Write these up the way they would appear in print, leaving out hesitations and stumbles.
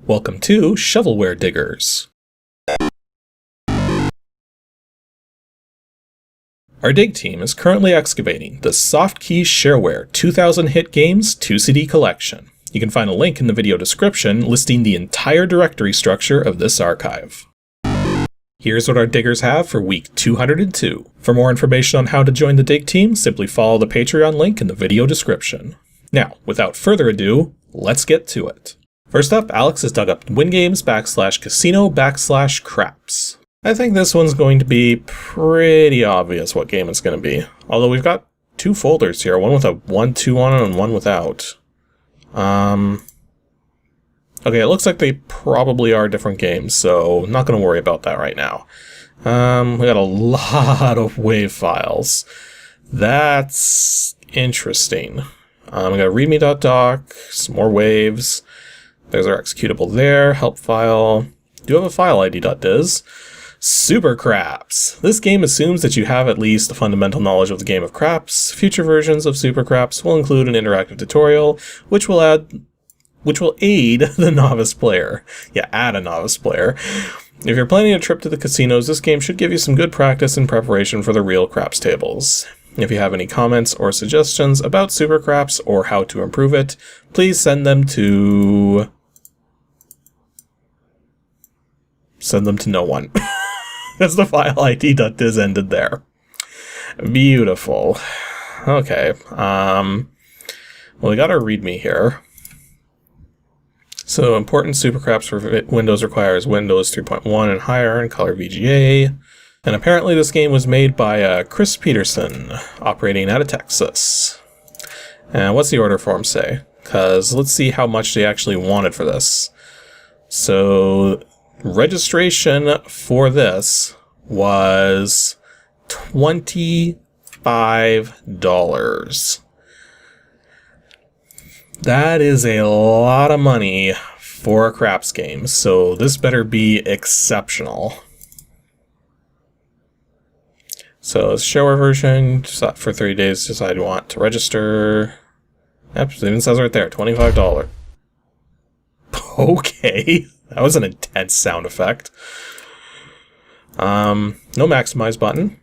Welcome to Shovelware Diggers. Our dig team is currently excavating the Softkey Shareware 2000 hit games 2CD collection. You can find a link in the video description listing the entire directory structure of this archive. Here's what our diggers have for week 202. For more information on how to join the dig team, simply follow the Patreon link in the video description. Now, without further ado, let's get to it. First up, Alex has dug up WINGAMES /casino /craps. I think this one's going to be pretty obvious what game it's going to be. Although we've got two folders here, one with a 1-2 on it and one without. Okay, it looks like they probably are different games, so I'm not going to worry about that right now. We got a lot of wave files. That's interesting. We got readme.doc, some more waves. There's our executable there, help file. Do have a file id.diz. Super Craps. This game assumes that you have at least a fundamental knowledge of the game of craps. Future versions of Super Craps will include an interactive tutorial, which will aid the novice player. Yeah, add a novice player. If you're planning a trip to the casinos, this game should give you some good practice in preparation for the real craps tables. If you have any comments or suggestions about Super Craps or how to improve it, please send them to no one. That's the file id.diz ended there. Beautiful. Okay. Well, we got our readme here. So important Super Craps for Windows requires Windows 3.1 and higher and color VGA. And apparently this game was made by Chris Peterson, operating out of Texas. And what's the order form say? Because let's see how much they actually wanted for this. So registration for this was $25. That is a lot of money for a craps game, so this better be exceptional. So it's Shareware version, for 30 days, decide you want to register. Yep, it even says right there, $25. Okay, that was an intense sound effect. No maximize button,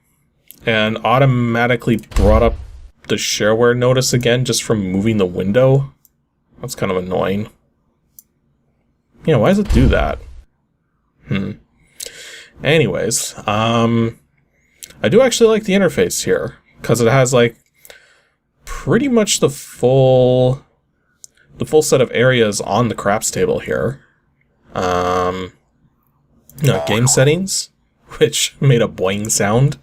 and automatically brought up the Shareware notice again just from moving the window. That's kind of annoying. Yeah, why does it do that? Anyways, I do actually like the interface here, because it has like pretty much the full set of areas on the craps table here. Game settings, which made a boing sound.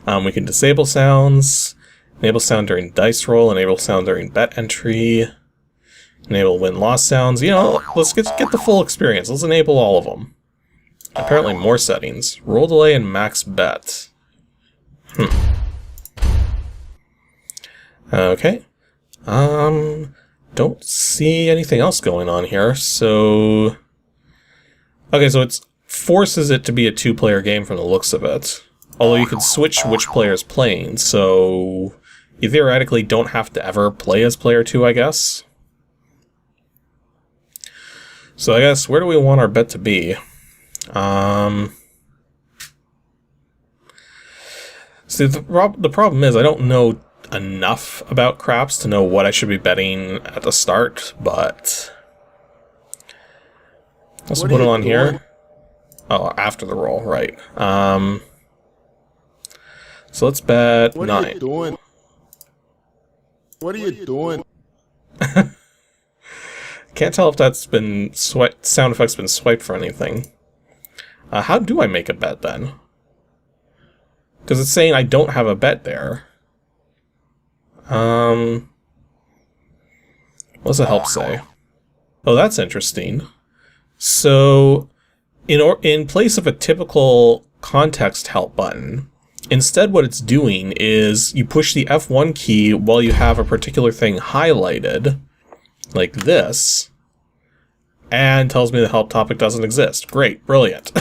We can disable sounds, enable sound during dice roll, enable sound during bet entry, enable win-loss sounds. You know, let's get the full experience. Let's enable all of them. Apparently more settings. Roll delay and max bet. Okay. Don't see anything else going on here, so... Okay, so it forces it to be a two-player game from the looks of it. Although you can switch which player is playing, so... You theoretically don't have to ever play as player 2, I guess. So I guess, where do we want our bet to be? See, the problem is I don't know enough about craps to know what I should be betting at the start, but... Let's put it on here. Oh, after the roll, right. So let's bet 9. What are you doing? What are you doing? Can't tell if that's been sound effect's been swiped for anything. How do I make a bet then? Because it's saying I don't have a bet there. What does the help say? Oh, that's interesting. So, in place of a typical context help button, instead what it's doing is you push the F1 key while you have a particular thing highlighted, like this, and tells me the help topic doesn't exist. Great, brilliant.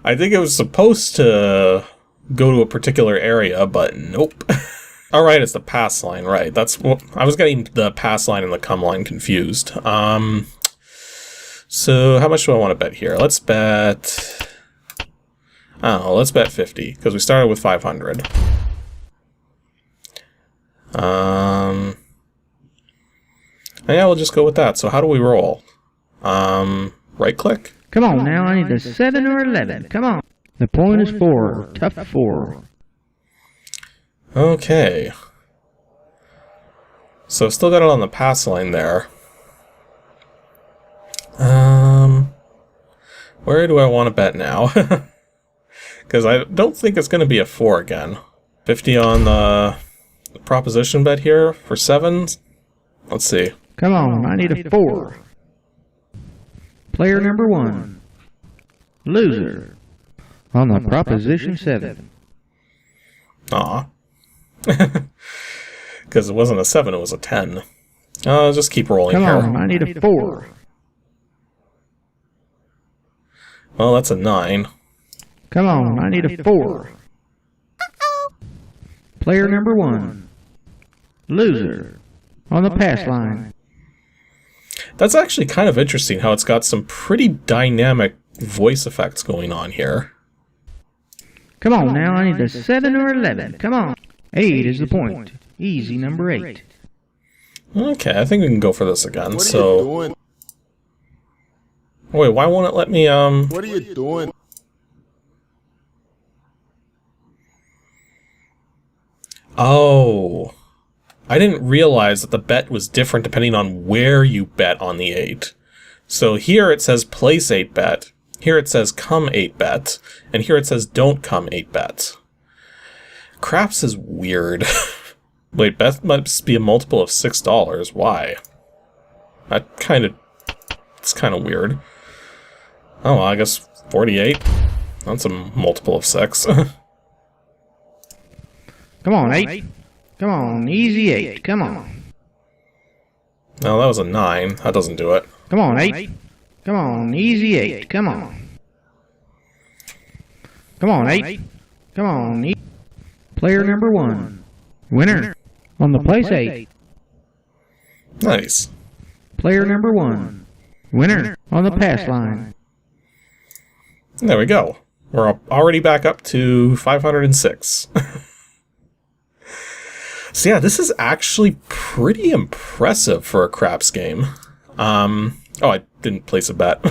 I think it was supposed to go to a particular area, but nope. Oh, right, it's the pass line, right. That's what I was getting the pass line and the come line confused. So how much do I want to bet here? Let's bet... Oh, let's bet 50, because we started with 500. Yeah, we'll just go with that. So how do we roll? Right click? Come on now, I need a 7 or 11. Come on. The point is 4. Tough 4. Okay. So still got it on the pass line there. Where do I want to bet now? Because I don't think it's going to be a 4 again. 50 on the proposition bet here for 7s. Let's see. Come on, I need a 4. Player number 1. Loser. On the proposition 7. Aw. Because it wasn't a 7, it was a 10. I'll just keep rolling here. Come on, I need a 4. Well, that's a 9. Come on, I need a 4. Player number 1. Loser. On the pass line. That's actually kind of interesting how it's got some pretty dynamic voice effects going on here. Come on now, I need a 7 or 11. Come on. 8 is the point. Easy number 8. Okay, I think we can go for this again. What are you doing? Wait, why won't it let me, What are you doing? Oh. I didn't realize that the bet was different depending on where you bet on the 8. So here it says place 8 bet, here it says come 8 bet, and here it says don't come 8 bet. Craps is weird. Wait, bet must be a multiple of $6. Why? It's kind of weird. Oh, well, I guess 48. That's a multiple of 6. Come on, 8. Come on, easy 8. Come on. No, that was a 9. That doesn't do it. Come on, 8. Come on, easy 8. Come on. Come on, 8. Come on. Player number 1. Winner. On the place 8. Nice. Player number 1. Winner. On the pass line. There we go. We're already back up to 506. So yeah, this is actually pretty impressive for a craps game. Oh, I didn't place a bet.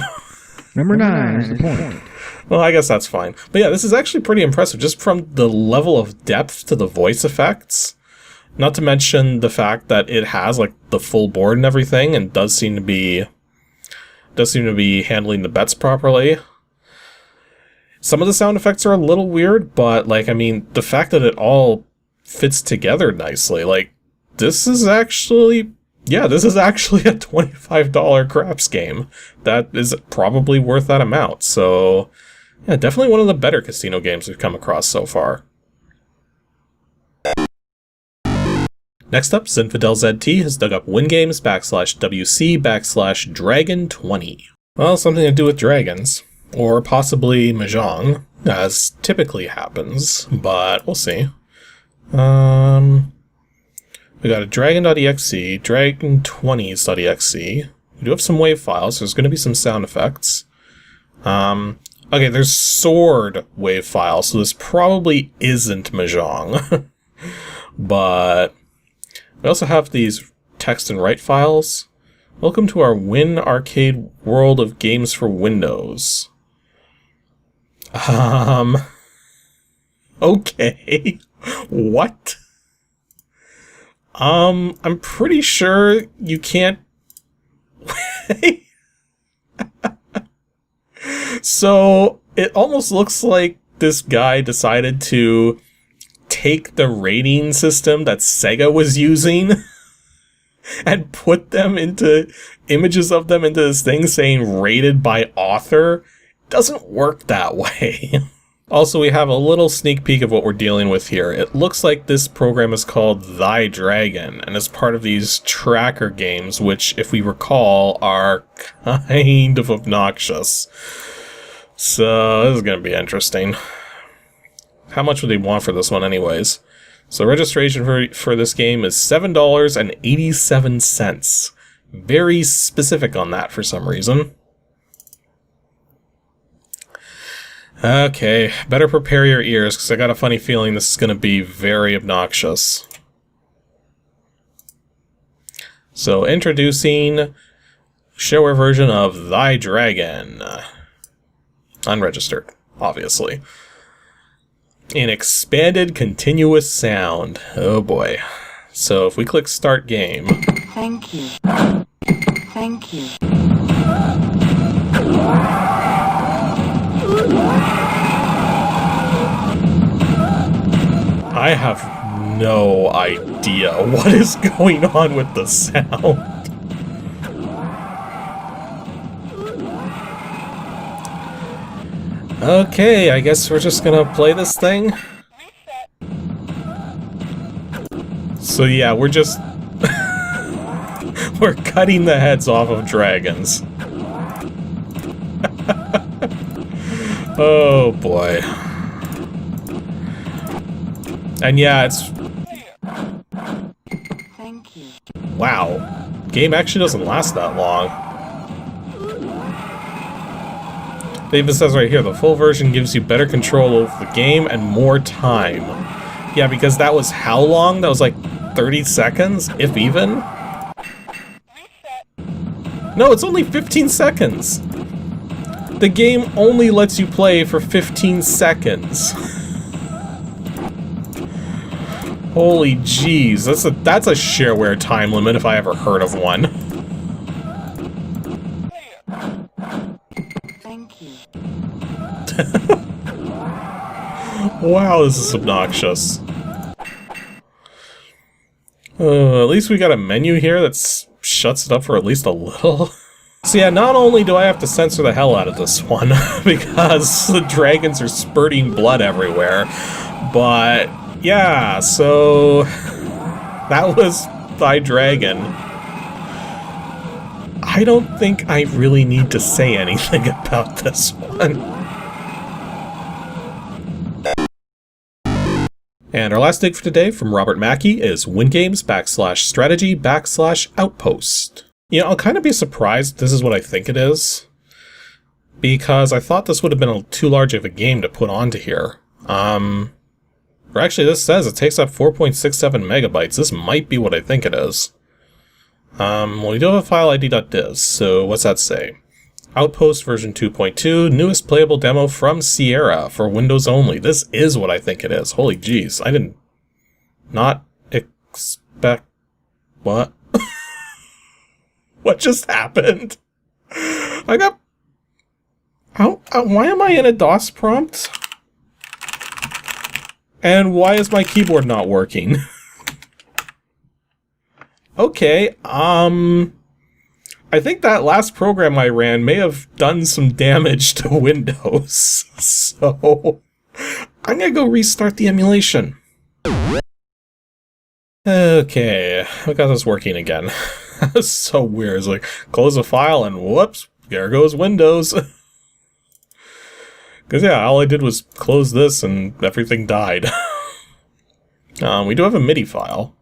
Number 9 is the point. Well, I guess that's fine. But yeah, this is actually pretty impressive, just from the level of depth to the voice effects. Not to mention the fact that it has like the full board and everything, and does seem to be handling the bets properly. Some of the sound effects are a little weird, but like, I mean, the fact that it all fits together nicely, like, this is actually a $25 craps game. That is probably worth that amount. So yeah, definitely one of the better casino games we've come across so far. Next up, Zinfidel ZT has dug up WINGAMES /WC /Dragon20. Well, something to do with dragons. Or possibly Mahjong, as typically happens, but we'll see. We got a dragon.exe, dragon20s.exe. We do have some wave files, so there's going to be some sound effects. Okay, there's sword wave files, so this probably isn't Mahjong. But we also have these text and write files. Welcome to our Win Arcade world of games for Windows. Okay. What? I'm pretty sure you can't... So, it almost looks like this guy decided to take the rating system that Sega was using and put them into images of them into this thing saying rated by author. Doesn't work that way. Also, we have a little sneak peek of what we're dealing with here. It looks like this program is called Thy Dragon, and is part of these tracker games, which, if we recall, are kind of obnoxious. So, this is going to be interesting. How much would they want for this one anyways? So registration for this game is $7.87. Very specific on that for some reason. Okay, better prepare your ears, because I got a funny feeling this is going to be very obnoxious. So, introducing Shareware version of Thy Dragon. Unregistered, obviously. An expanded continuous sound. Oh boy. So, if we click Start Game... Thank you. Thank you. I have no idea what is going on with the sound. Okay, I guess we're just gonna play this thing. So yeah, we're just... we're cutting the heads off of dragons. Oh boy. And yeah, it's... Thank you. Wow. Game actually doesn't last that long. It even says right here, the full version gives you better control over the game and more time. Yeah, because that was how long? That was like 30 seconds, if even? No, it's only 15 seconds! The game only lets you play for 15 seconds. Holy jeez, that's a Shareware time limit if I ever heard of one. Thank you. Wow, this is obnoxious. At least we got a menu here that shuts it up for at least a little. So yeah, not only do I have to censor the hell out of this one, because the dragons are spurting blood everywhere, but yeah, so that was Thy Dragon. I don't think I really need to say anything about this one. And our last dig for today from Robert Mackey is WINGAMES /strategy/Outpost. You know, I'll kind of be surprised this is what I think it is, because I thought this would have been too large of a game to put onto here. Or actually, this says it takes up 4.67 megabytes. This might be what I think it is. Well, we do have a file ID.diz, so what's that say? Outpost version 2.2, newest playable demo from Sierra for Windows only. This is what I think it is. Holy jeez, I didn't not expect... What? What just happened? I got... why am I in a DOS prompt? And why is my keyboard not working? Okay, I think that last program I ran may have done some damage to Windows, so I'm gonna go restart the emulation. Okay, I got this working again. That's so weird. It's like, close a file and whoops, there goes Windows. Because yeah, all I did was close this and everything died. We do have a MIDI file,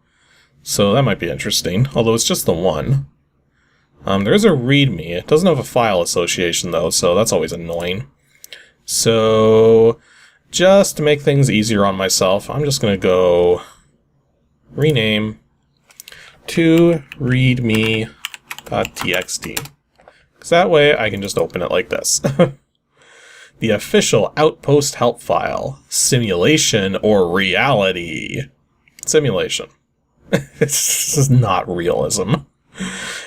so that might be interesting, although it's just the one. There is a README. It doesn't have a file association though, so that's always annoying. So, just to make things easier on myself, I'm just going to go rename to readme.txt. Because that way I can just open it like this. The official Outpost help file. Simulation or reality? Simulation. This is not realism.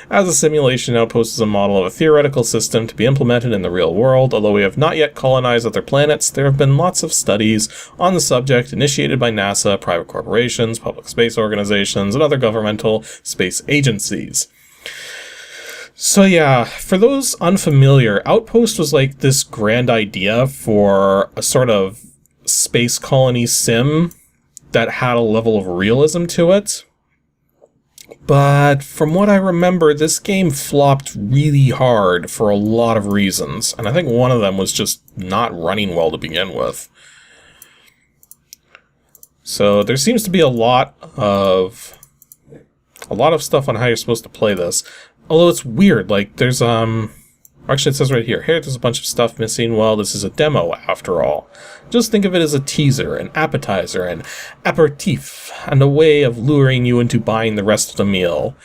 As a simulation, Outpost is a model of a theoretical system to be implemented in the real world. Although we have not yet colonized other planets, there have been lots of studies on the subject initiated by NASA, private corporations, public space organizations, and other governmental space agencies. So yeah, for those unfamiliar, Outpost was like this grand idea for a sort of space colony sim that had a level of realism to it. But from what I remember, this game flopped really hard for a lot of reasons, and I think one of them was just not running well to begin with. So there seems to be a lot of stuff on how you're supposed to play this. Although it's weird, like there's actually it says right here, there's a bunch of stuff missing. Well, this is a demo after all. Just think of it as a teaser, an appetizer, an aperitif, and a way of luring you into buying the rest of the meal.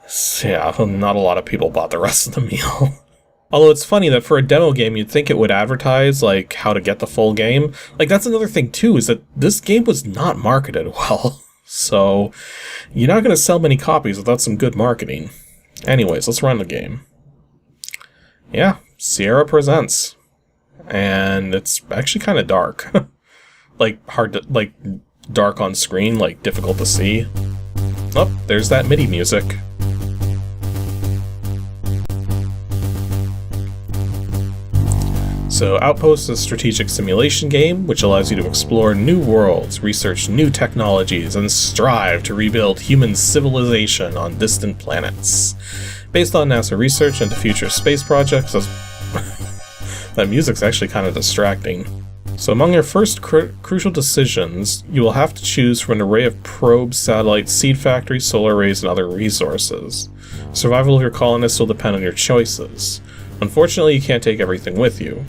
So, yeah, not a lot of people bought the rest of the meal. Although it's funny that for a demo game, you'd think it would advertise, like, how to get the full game. Like, that's another thing, too, is that this game was not marketed well. So, you're not going to sell many copies without some good marketing. Anyways, let's run the game. Yeah, Sierra presents. And it's actually kind of dark. Like, hard to, like, dark on screen, like, difficult to see. Oh, there's that MIDI music. So Outpost is a strategic simulation game which allows you to explore new worlds, research new technologies, and strive to rebuild human civilization on distant planets. Based on NASA research into future space projects, that music's actually kind of distracting. So among your first crucial decisions, you will have to choose from an array of probes, satellites, seed factories, solar arrays, and other resources. Survival of your colonists will depend on your choices. Unfortunately, you can't take everything with you.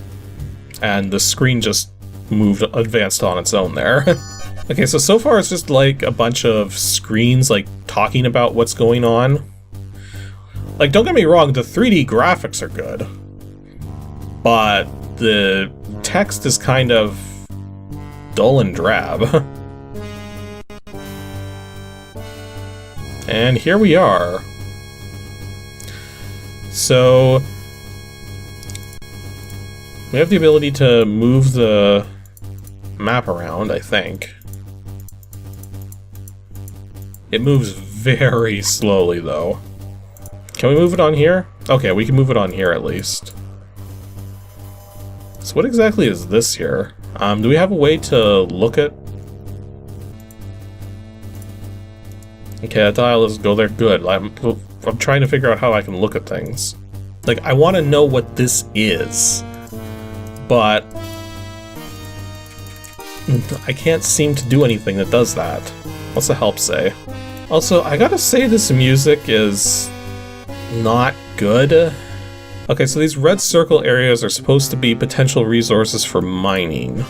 And the screen just advanced on its own there. Okay, so far it's just like a bunch of screens like talking about what's going on. Like, don't get me wrong, the 3D graphics are good. But the text is kind of dull and drab. And here we are. So we have the ability to move the map around, I think. It moves very slowly, though. Can we move it on here? Okay, we can move it on here at least. So what exactly is this here? Do we have a way to look at... Okay, that dial is go there. Good. I'm trying to figure out how I can look at things. Like, I want to know what this is, but I can't seem to do anything that does that. What's the help say? Also, I gotta say this music is not good. Okay, so these red circle areas are supposed to be potential resources for mining.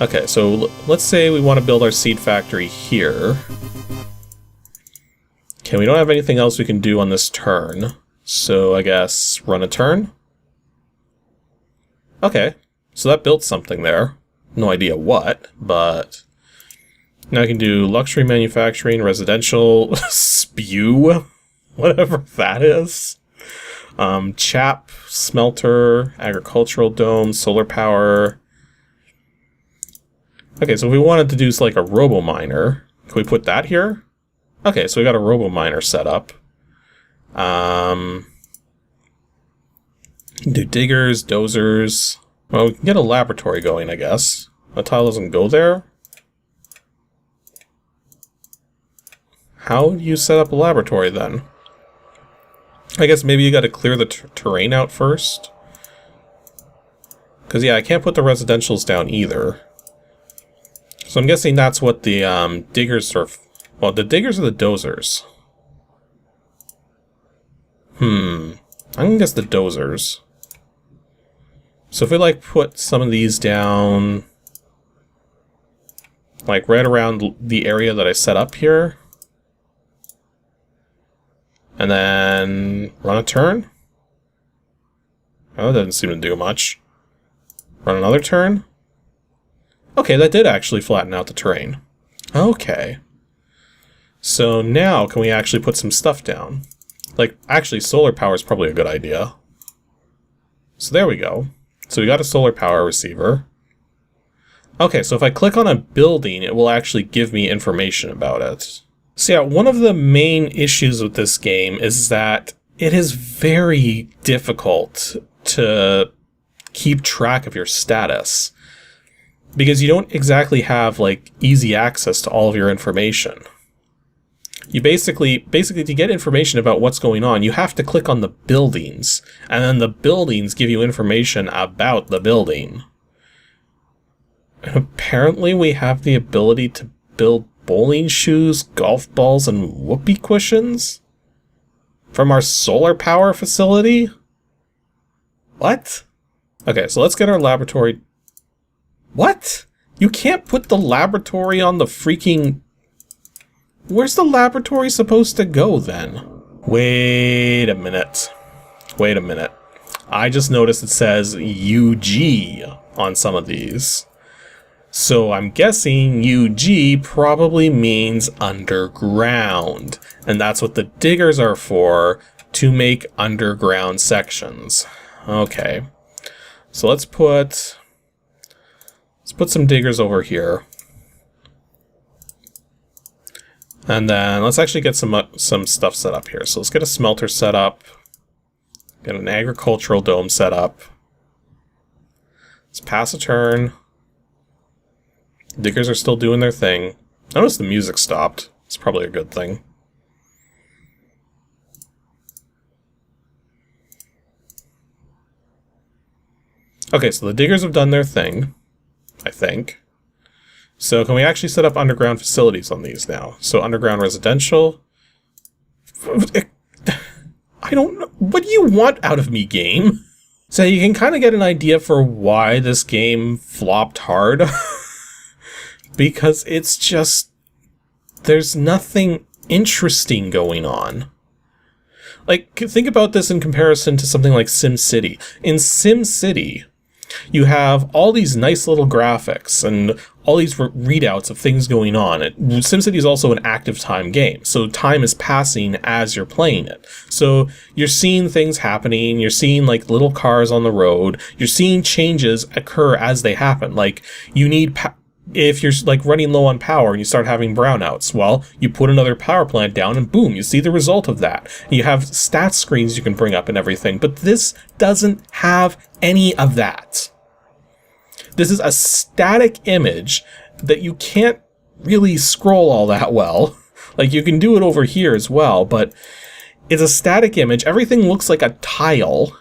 Okay, so let's say we want to build our seed factory here. Okay, we don't have anything else we can do on this turn, so I guess run a turn? Okay, so that built something there. No idea what, but... Now I can do luxury manufacturing, residential, spew, whatever that is. Chap, smelter, agricultural dome, solar power. Okay, so if we wanted to do like a robo-miner, can we put that here? Okay, so we got a robo-miner set up. Do diggers, dozers. Well, we can get a laboratory going, I guess. That tile doesn't go there. How do you set up a laboratory then? I guess maybe you gotta clear the terrain out first. Because, yeah, I can't put the residentials down either. So I'm guessing that's what the diggers are... Well, the diggers are the dozers. I'm gonna guess the dozers. So if we, like, put some of these down... like, right around the area that I set up here... And then run a turn? Oh, that doesn't seem to do much. Run another turn? Okay, that did actually flatten out the terrain. Okay. So now, can we actually put some stuff down? Like, actually, solar power is probably a good idea. So there we go. So we got a solar power receiver. Okay, so if I click on a building, it will actually give me information about it. So yeah, one of the main issues with this game is that it is very difficult to keep track of your status. Because you don't exactly have, like, easy access to all of your information. You basically to get information about what's going on, you have to click on the buildings, and then the buildings give you information about the building. And apparently we have the ability to build bowling shoes, golf balls, and whoopee cushions from our solar power facility? What? Okay, so let's get our laboratory... What? You can't put the laboratory on the freaking... Where's the laboratory supposed to go, then? Wait a minute. Wait a minute. I just noticed it says UG on some of these. So I'm guessing UG probably means underground. And that's what the diggers are for, to make underground sections. Okay. So let's put some diggers over here. And then let's actually get some stuff set up here. So let's get a smelter set up. Get an agricultural dome set up. Let's pass a turn. Diggers are still doing their thing. Notice the music stopped. It's probably a good thing. Okay, so the diggers have done their thing, I think. So can we actually set up underground facilities on these now? So underground residential. I don't know. What do you want out of me, game? So you can kind of get an idea for why this game flopped hard. Because it's just... there's nothing interesting going on. Like, think about this in comparison to something like SimCity. In SimCity, you have all these nice little graphics and all these readouts of things going on. SimCity is also an active time game, so time is passing as you're playing it. So you're seeing things happening, you're seeing like little cars on the road, you're seeing changes occur as they happen. Like, you need... if you're like running low on power and you start having brownouts, well, you put another power plant down and boom, you see the result of that. You have stats screens you can bring up and everything, but this doesn't have any of that. This is a static image that you can't really scroll all that well. Like, you can do it over here as well, but it's a static image. Everything looks like a tile,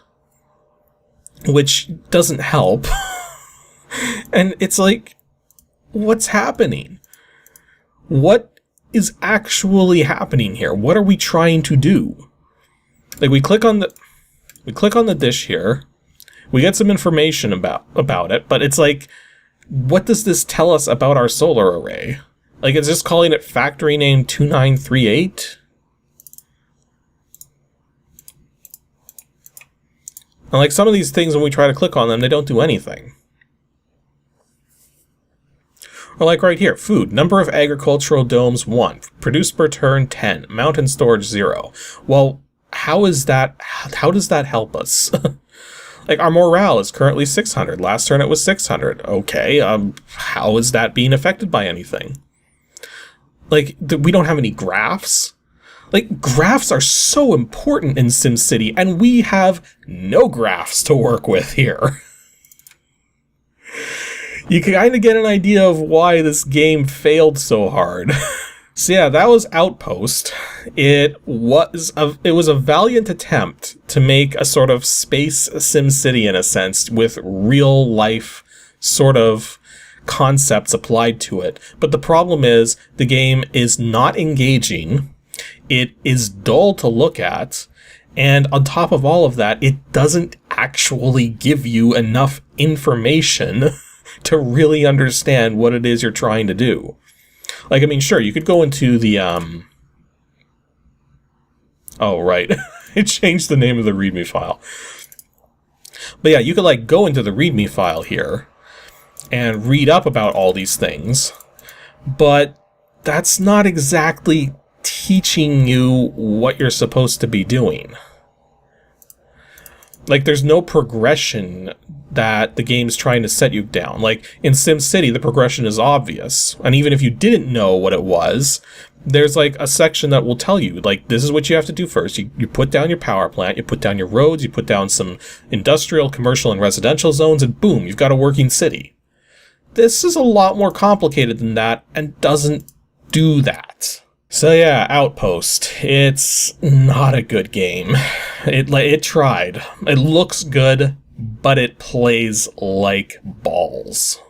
which doesn't help. And it's like, what's happening? What is actually happening here? What are we trying to do? Like, we click on the dish here. We get some information about it, but it's like, what does this tell us about our solar array? Like, it's just calling it factory name 2938. And like, some of these things, when we try to click on them, they don't do anything. Or like right here, food, number of agricultural domes 1, produced per turn 10, mountain storage 0. Well, how does that help us? Like, our morale is currently 600. Last turn it was 600. Okay, how is that being affected by anything? Like, we don't have any graphs. Like, graphs are so important in SimCity, and we have no graphs to work with here. You can kind of get an idea of why this game failed so hard. So yeah, that was Outpost. It was a valiant attempt to make a sort of space SimCity in a sense, with real life sort of concepts applied to it. But the problem is, the game is not engaging, it is dull to look at, and on top of all of that, it doesn't actually give you enough information to really understand what it is you're trying to do. Like, I mean, sure, you could go into the, oh, right. It changed the name of the README file. But yeah, you could, like, go into the README file here and read up about all these things, but that's not exactly teaching you what you're supposed to be doing. Like, there's no progression that the game's trying to set you down. Like, in SimCity, the progression is obvious. And even if you didn't know what it was, there's, like, a section that will tell you, like, this is what you have to do first. You put down your power plant, you put down your roads, you put down some industrial, commercial, and residential zones, and boom, you've got a working city. This is a lot more complicated than that, and doesn't do that. So yeah, Outpost. It's not a good game. It tried. It looks good, but it plays like balls.